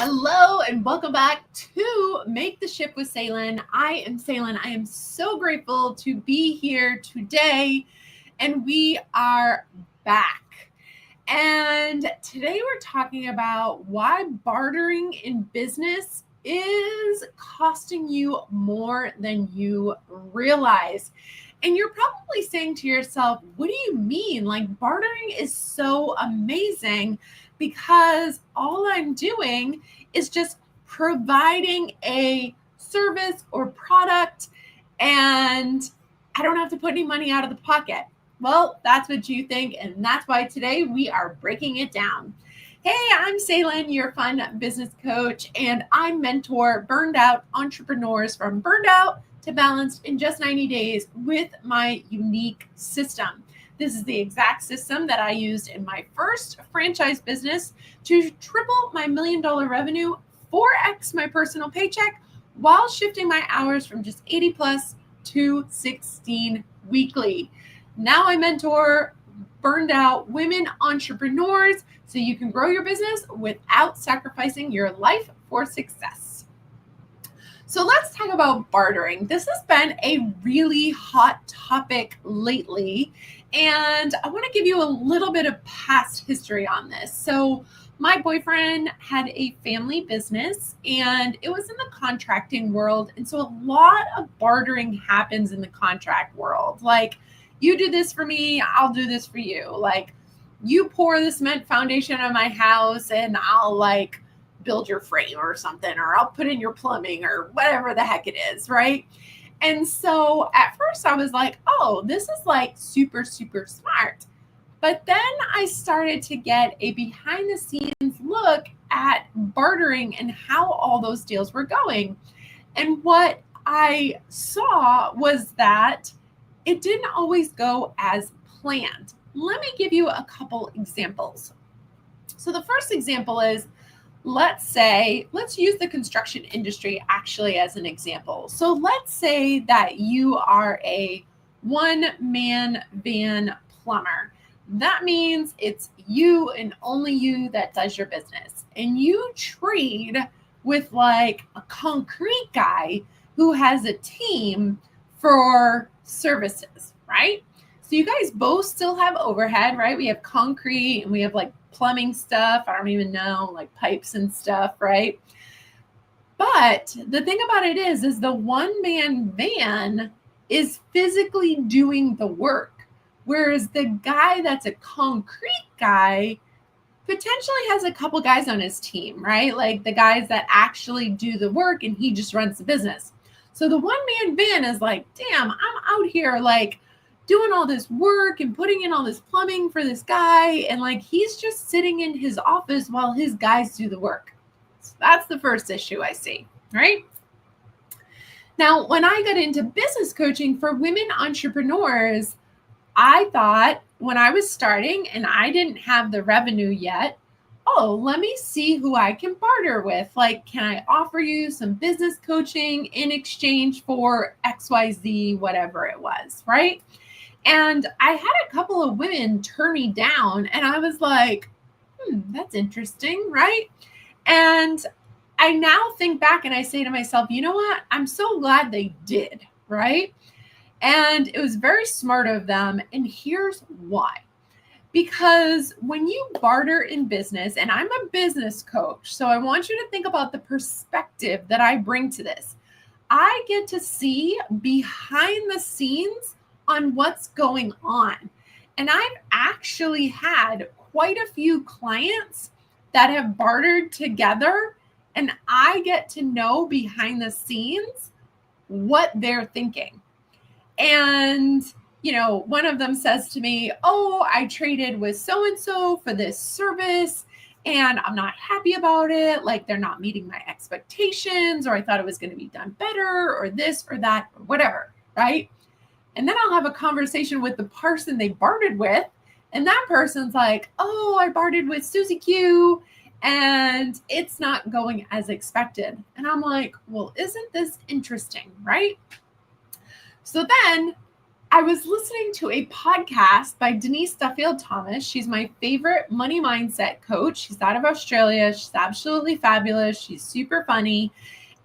Hello and welcome back to Make the Shift with Salen. I am Salen. I am so grateful to be here today, and we are back. And today we're talking about why bartering in business is costing you more than you realize. And you're probably saying to yourself, what do you mean? Like, bartering is so amazing because all I'm doing is just providing a service or product, and I don't have to put any money out of the pocket. Well, that's what you think, and that's why today we are breaking it down. Hey, I'm Salen, your fun business coach, and I mentor burned out entrepreneurs from burned out to balanced in just 90 days with my unique system. This is the exact system that I used in my first franchise business to triple my $1 million revenue, 4x my personal paycheck, while shifting my hours from just 80 plus to 16 weekly. Now I mentor burned out women entrepreneurs so you can grow your business without sacrificing your life for success. So let's talk about bartering. This has been a really hot topic lately, and I want to give you a little bit of past history on this. So my boyfriend had a family business, and it was in the contracting world. And so a lot of bartering happens in the contract world. Like, you do this for me, I'll do this for you. Like, you pour the cement foundation on my house and I'll build your frame or something, or I'll put in your plumbing or whatever the heck it is, right? And so at first I was like, oh, this is super, super smart. But then I started to get a behind the scenes look at bartering and how all those deals were going. And what I saw was that it didn't always go as planned. Let me give you a couple examples. So the first example is, let's use the construction industry actually as an example. So let's say that you are a one-man van plumber. That means it's you and only you that does your business. And you trade with a concrete guy who has a team for services, right? So you guys both still have overhead, right? We have concrete and we have plumbing stuff. I don't even know, pipes and stuff, right? But the thing about it is the one-man van is physically doing the work, whereas the guy that's a concrete guy potentially has a couple guys on his team, right? Like the guys that actually do the work and he just runs the business. So the one-man van is like, damn, I'm out here doing all this work and putting in all this plumbing for this guy, and he's just sitting in his office while his guys do the work. So that's the first issue I see, right? Now, when I got into business coaching for women entrepreneurs, I thought when I was starting and I didn't have the revenue yet, oh, let me see who I can barter with. Can I offer you some business coaching in exchange for XYZ, whatever it was, right? And I had a couple of women turn me down, and I was like, that's interesting, right? And I now think back and I say to myself, you know what? I'm so glad they did, right? And it was very smart of them. And here's why. Because when you barter in business, and I'm a business coach, so I want you to think about the perspective that I bring to this. I get to see behind the scenes on what's going on. And I've actually had quite a few clients that have bartered together, and I get to know behind the scenes what they're thinking. And, one of them says to me, oh, I traded with so-and-so for this service, and I'm not happy about it. They're not meeting my expectations, or I thought it was going to be done better, or this or that, or whatever, right? And then I'll have a conversation with the person they bartered with. And that person's like, oh, I bartered with Susie Q and it's not going as expected. And I'm like, well, isn't this interesting, right? So then I was listening to a podcast by Denise Duffield Thomas. She's my favorite money mindset coach. She's out of Australia. She's absolutely fabulous. She's super funny.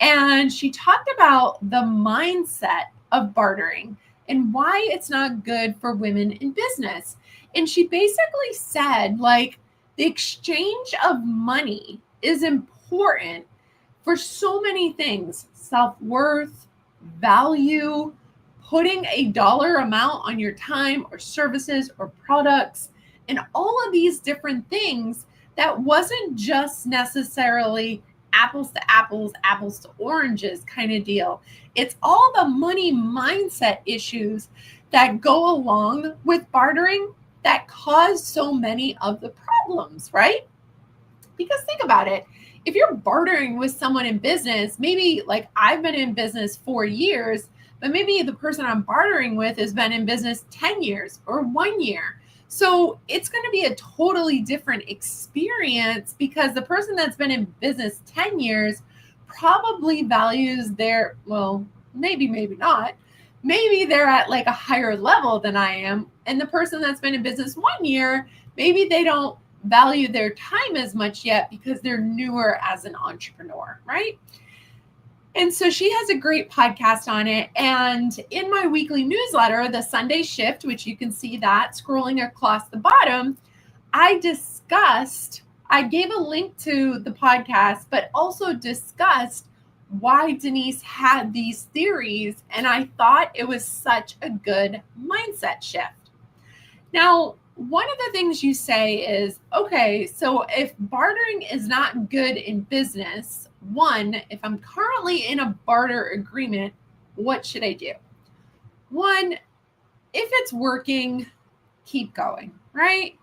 And she talked about the mindset of bartering and why it's not good for women in business. And she basically said, like, the exchange of money is important for so many things: self-worth, value, putting a dollar amount on your time or services or products, and all of these different things that wasn't just necessarily apples to apples, apples to oranges kind of deal. It's all the money mindset issues that go along with bartering that cause so many of the problems, right? Because think about it. If you're bartering with someone in business, maybe like I've been in business 4 years, but maybe the person I'm bartering with has been in business 10 years or 1 year. So it's going to be a totally different experience because the person that's been in business 10 years probably values their, well, maybe not. Maybe they're at like a higher level than I am. And the person that's been in business 1 year, maybe they don't value their time as much yet because they're newer as an entrepreneur, right? And so she has a great podcast on it. And in my weekly newsletter, the Sunday Shift, which you can see that scrolling across the bottom, I gave a link to the podcast, but also discussed why Denise had these theories. And I thought it was such a good mindset shift. Now, one of the things you say is, okay, so if bartering is not good in business, one, if I'm currently in a barter agreement, what should I do? One, if it's working, keep going, right?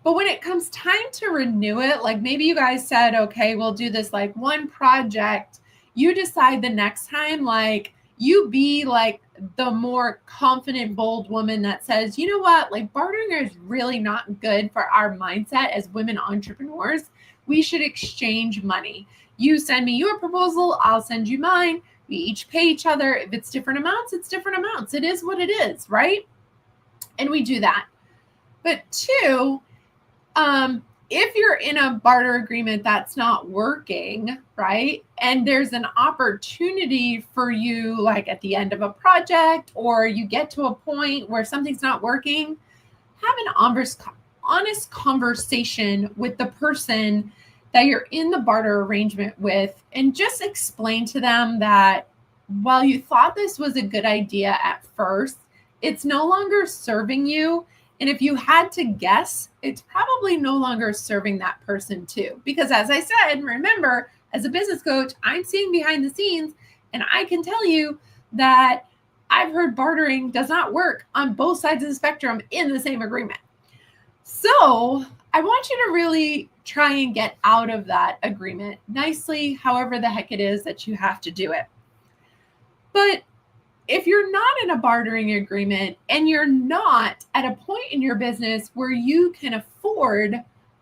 But when it comes time to renew it, like maybe you guys said, okay, we'll do this like one project. You decide the next time, like you be like the more confident, bold woman that says, you know what, like bartering is really not good for our mindset as women entrepreneurs. We should exchange money. You send me your proposal, I'll send you mine. We each pay each other. If it's different amounts, it's different amounts. It is what it is, right? And we do that. But two, if you're in a barter agreement that's not working, right, and there's an opportunity for you, like at the end of a project, or you get to a point where something's not working, have an honest conversation with the person that you're in the barter arrangement with, and just explain to them that while you thought this was a good idea at first, it's no longer serving you. And if you had to guess, it's probably no longer serving that person too. Because as I said, remember, as a business coach, I'm seeing behind the scenes, and I can tell you that I've heard bartering does not work on both sides of the spectrum in the same agreement. So I want you to really try and get out of that agreement nicely, however the heck it is that you have to do it. But if you're not in a bartering agreement and you're not at a point in your business where you can afford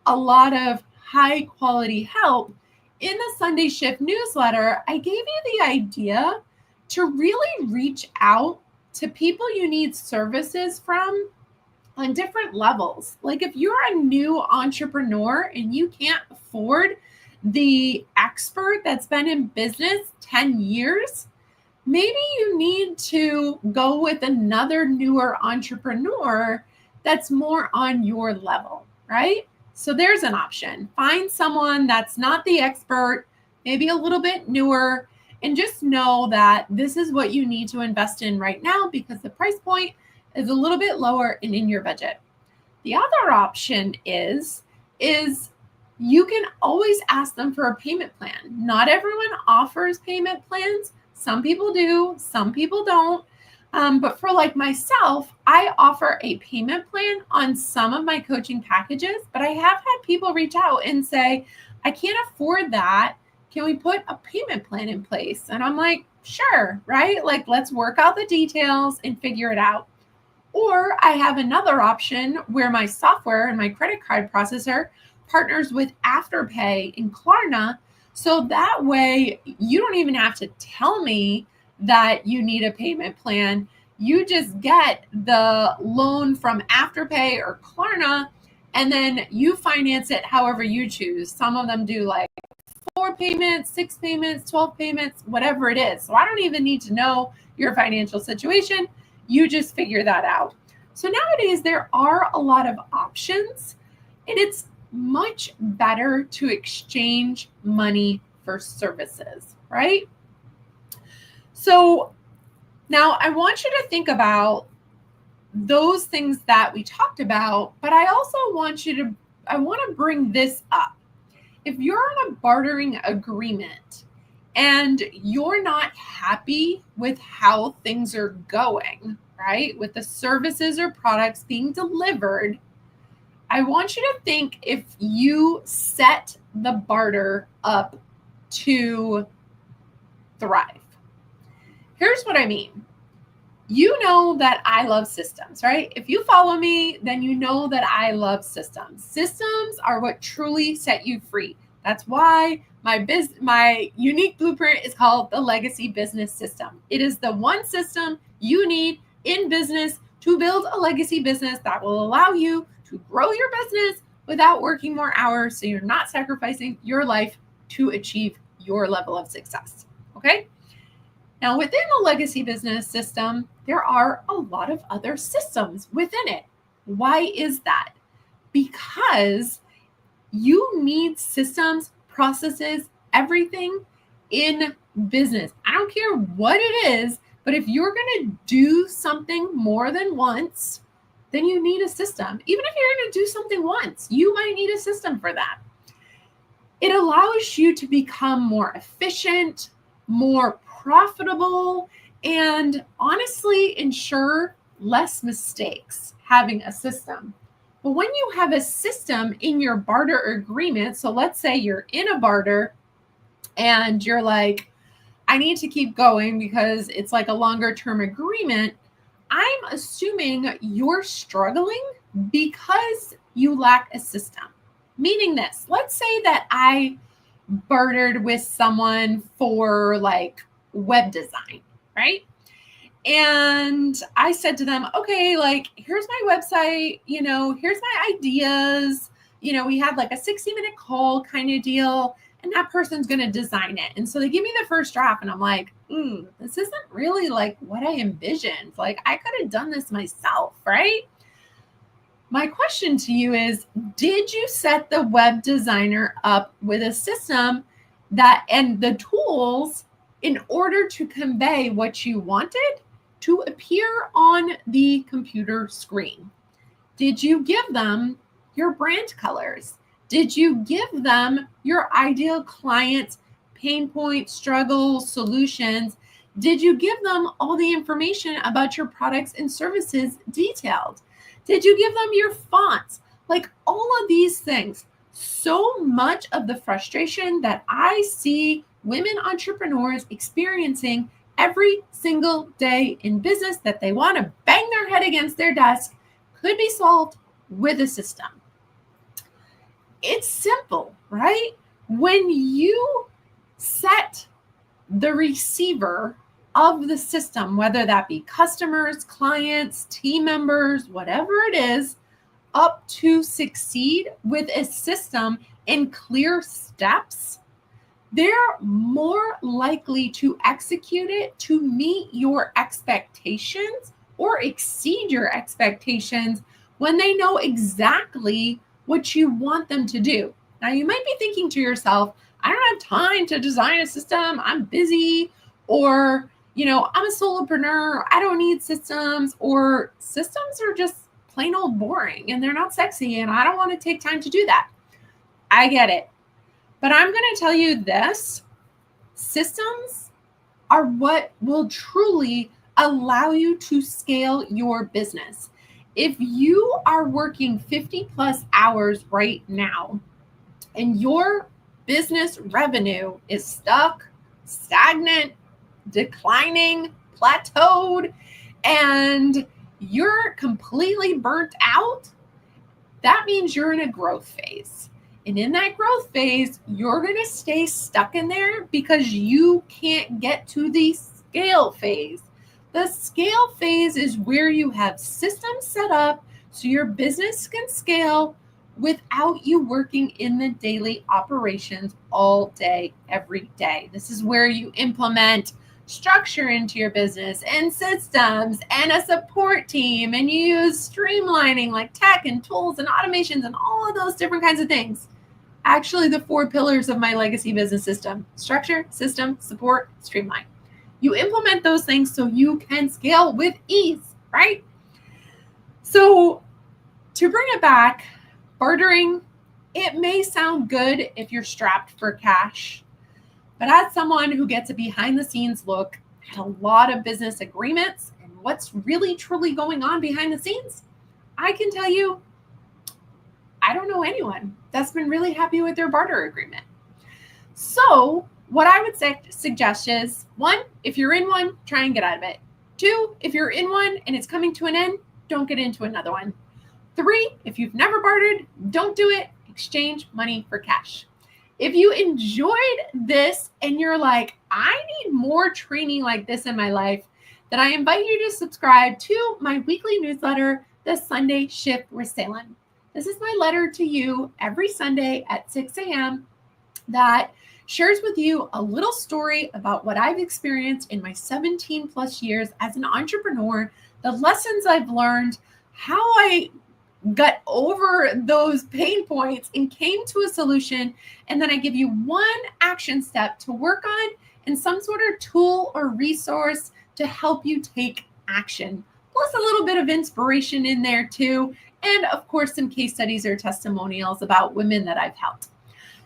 a lot of high quality help, in the Sunday Shift newsletter, I gave you the idea to really reach out to people you need services from on different levels. Like if you're a new entrepreneur and you can't afford the expert that's been in business 10 years, maybe you need to go with another newer entrepreneur that's more on your level, right? So there's an option. Find someone that's not the expert, maybe a little bit newer, and just know that this is what you need to invest in right now because the price point is a little bit lower and in your budget. The other option is you can always ask them for a payment plan. Not everyone offers payment plans. Some people do, some people don't. But for like myself, I offer a payment plan on some of my coaching packages, but I have had people reach out and say, I can't afford that. Can we put a payment plan in place? And I'm like, sure, right? Like, let's work out the details and figure it out. Or I have another option where my software and my credit card processor partners with Afterpay and Klarna. So that way you don't even have to tell me that you need a payment plan. You just get the loan from Afterpay or Klarna, and then you finance it however you choose. Some of them do like 4 payments, 6 payments, 12 payments, whatever it is. So I don't even need to know your financial situation. You just figure that out. So nowadays there are a lot of options, and it's much better to exchange money for services, right? So now I want you to think about those things that we talked about, but I also want to bring this up. If you're on a bartering agreement and you're not happy with how things are going, right, with the services or products being delivered, I want you to think if you set the barter up to thrive. Here's what I mean. You know that I love systems, right? If you follow me, then you know that I love systems. Systems are what truly set you free. That's why my unique blueprint is called the Legacy Business System. It is the one system you need in business to build a legacy business that will allow you to grow your business without working more hours, so you're not sacrificing your life to achieve your level of success. Okay? Now, within the legacy business system, there are a lot of other systems within it. Why is that? Because you need systems, processes, everything in business. I don't care what it is, but if you're going to do something more than once, then you need a system. Even if you're going to do something once, you might need a system for that. It allows you to become more efficient, more profitable, and honestly ensure less mistakes having a system. But when you have a system in your barter agreement, so let's say you're in a barter and you're like, I need to keep going because it's like a longer term agreement, I'm assuming you're struggling because you lack a system. Meaning this, let's say that I bartered with someone for like web design, right? And I said to them, okay, like, here's my website, here's my ideas. We had like a 60-minute call kind of deal, and that person's going to design it. And so they give me the first draft, and I'm like, this isn't really like what I envisioned. Like, I could have done this myself, right? My question to you is, did you set the web designer up with a system and the tools in order to convey what you wanted to appear on the computer screen? Did you give them your brand colors? Did you give them your ideal client's pain points, struggles, solutions? Did you give them all the information about your products and services detailed? Did you give them your fonts? Like all of these things. So much of the frustration that I see women entrepreneurs experiencing every single day in business that they want to bang their head against their desk could be solved with a system. It's simple, right? When you set the receiver of the system, whether that be customers, clients, team members, whatever it is, up to succeed with a system in clear steps, they're more likely to execute it to meet your expectations or exceed your expectations when they know exactly what you want them to do. Now, you might be thinking to yourself, I don't have time to design a system. I'm busy, or I'm a solopreneur. I don't need systems, or systems are just plain old boring and they're not sexy and I don't want to take time to do that. I get it. But I'm going to tell you this, systems are what will truly allow you to scale your business. If you are working 50 plus hours right now and your business revenue is stuck, stagnant, declining, plateaued, and you're completely burnt out, that means you're in a growth phase. And in that growth phase, you're going to stay stuck in there because you can't get to the scale phase. The scale phase is where you have systems set up so your business can scale without you working in the daily operations all day, every day. This is where you implement structure into your business and systems and a support team, and you use streamlining like tech and tools and automations and all of those different kinds of things. Actually, the 4 pillars of my legacy business system: structure, system, support, streamline. You implement those things so you can scale with ease, right? So to bring it back, bartering, it may sound good if you're strapped for cash, but as someone who gets a behind the scenes look at a lot of business agreements and what's really truly going on behind the scenes, I can tell you, I don't know anyone that's been really happy with their barter agreement. So what I would suggest is, 1, if you're in one, try and get out of it. 2, if you're in one and it's coming to an end, don't get into another one. 3, if you've never bartered, don't do it. Exchange money for cash. If you enjoyed this and you're like, I need more training like this in my life, then I invite you to subscribe to my weekly newsletter, The Sunday Shift with Salem. This is my letter to you every Sunday at 6 a.m. that shares with you a little story about what I've experienced in my 17 plus years as an entrepreneur, the lessons I've learned, how I got over those pain points and came to a solution. And then I give you one action step to work on and some sort of tool or resource to help you take action. Plus a little bit of inspiration in there too. And of course, some case studies or testimonials about women that I've helped.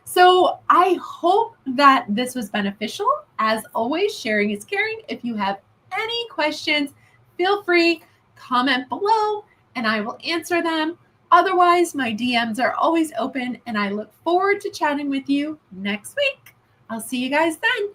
So I hope that this was beneficial. As always, sharing is caring. If you have any questions, feel free, comment below, and I will answer them. Otherwise, my DMs are always open, and I look forward to chatting with you next week. I'll see you guys then.